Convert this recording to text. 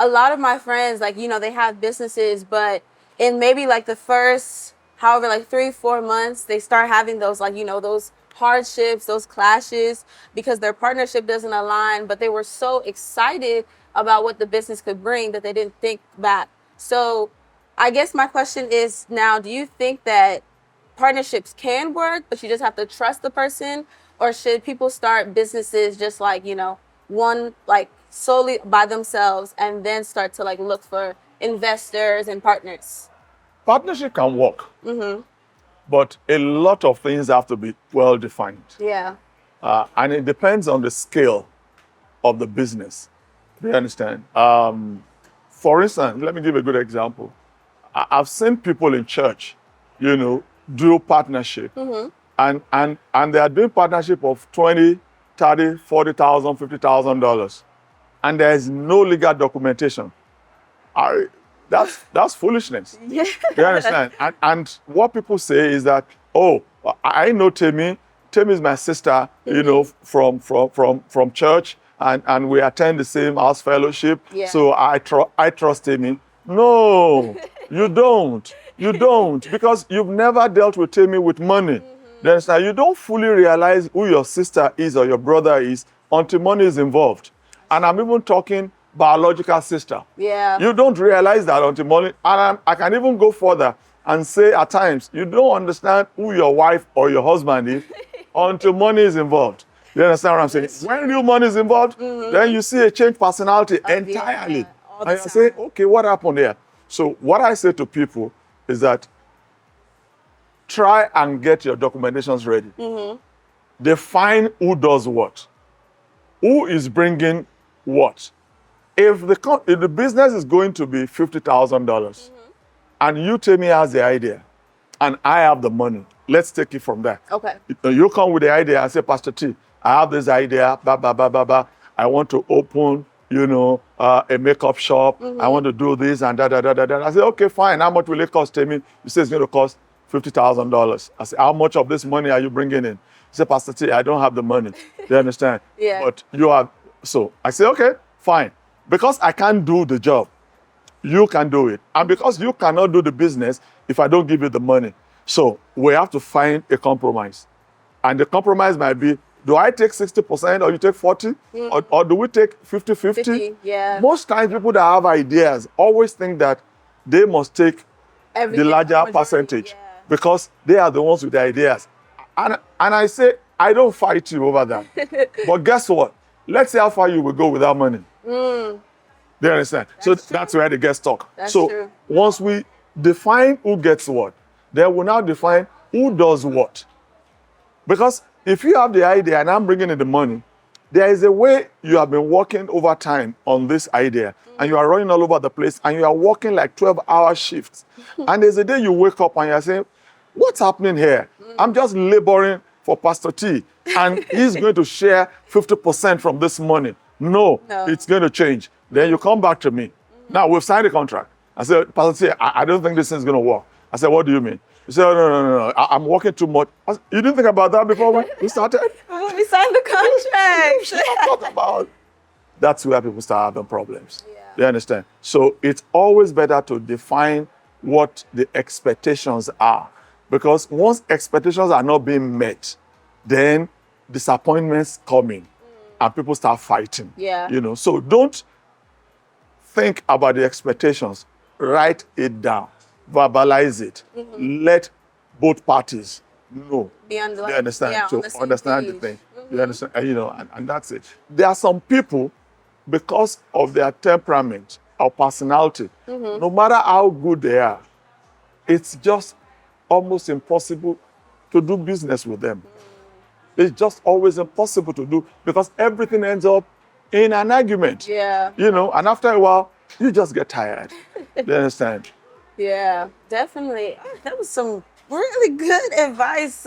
a lot of my friends, like, they have businesses, but in maybe like the first, however, like 3-4 months, they start having those, like, those hardships, those clashes, because their partnership doesn't align, but they were so excited about what the business could bring that they didn't think back. So I guess my question is now, do you think that partnerships can work, but you just have to trust the person? Or should people start businesses just like, one, like solely by themselves, and then start to like look for investors and partners? Partnership can work, Mm-hmm. but a lot of things have to be well defined. Yeah. And it depends on the scale of the business. Do you understand? For instance, let me give a good example. I've seen people in church, do partnership. Mm-hmm. And they are doing partnership of 20, 30, 40,000, $50,000. And there is no legal documentation. That's foolishness. Yeah. You understand? And what people say is that, oh, I know Temi. Temi is my sister, from church, and we attend the same house fellowship. Yeah. So I trust Temi. No, you don't. You don't, because you've never dealt with Temi with money. Mm-hmm. You understand? You don't fully realize who your sister is or your brother is until money is involved. And I'm even talking biological sister. Yeah. You don't realize that until money. And I can even go further and say at times, you don't understand who your wife or your husband is until money is involved. You understand what I'm saying? When real money is involved, then you see a change personality entirely. Yeah, all the And you say, okay, what happened there? So what I say to people is that try and get your documentations ready. Mm-hmm. Define who does what. Who is bringing what. If the business is going to be $50,000 and you tell me has the idea and I have the money, let's take it from there. Okay. You come with the idea and say, Pastor T, I have this idea, I want to open, a makeup shop. I want to do this and that. I say, okay, fine. How much will it cost, Temi? You say it's going to cost $50,000. I say, how much of this money are you bringing in? You say, Pastor T, I don't have the money. Do you understand? Yeah. But you have. So I say, okay, fine. Because I can't do the job, you can do it. And because you cannot do the business if I don't give you the money. So we have to find a compromise. And the compromise might be, do I take 60% or you take 40? Or do we take 50-50? 50, yeah. Most times people that have ideas always think that they must take the larger majority, percentage yeah. because they are the ones with the ideas. And I say, I don't fight you over that. But guess what? Let's see how far you will go without money. Do you understand? That's where the get stuck. That's so true. Once we define who gets what, then we now define who does what. Because if you have the idea and I'm bringing in the money, there is a way you have been working over time on this idea and you are running all over the place and you are working like 12-hour shifts. And there's a day you wake up and you're saying, what's happening here? I'm just laboring for Pastor T and he's going to share 50% from this money. No, it's going to change. Then you come back to me. Now, we've signed a contract. I said, Pastor T, I don't think this thing's going to work. I said, what do you mean? He said, no, I'm working too much. I said, you didn't think about that before we started? We signed the contract. What about? That's where people start having problems. Yeah. You understand? So it's always better to define what the expectations are. Because once expectations are not being met, then disappointments come in and people start fighting. Yeah. So don't think about the expectations. Write it down. Verbalize it. Let both parties know. Be on the, They understand. yeah, to on the same understand the page. thing. You understand? And that's it. There are some people, because of their temperament or personality, no matter how good they are, it's just almost impossible to do business with them. It's just always impossible to do because everything ends up in an argument. Yeah. And after a while, you just get tired. You understand? Yeah, definitely. That was some really good advice.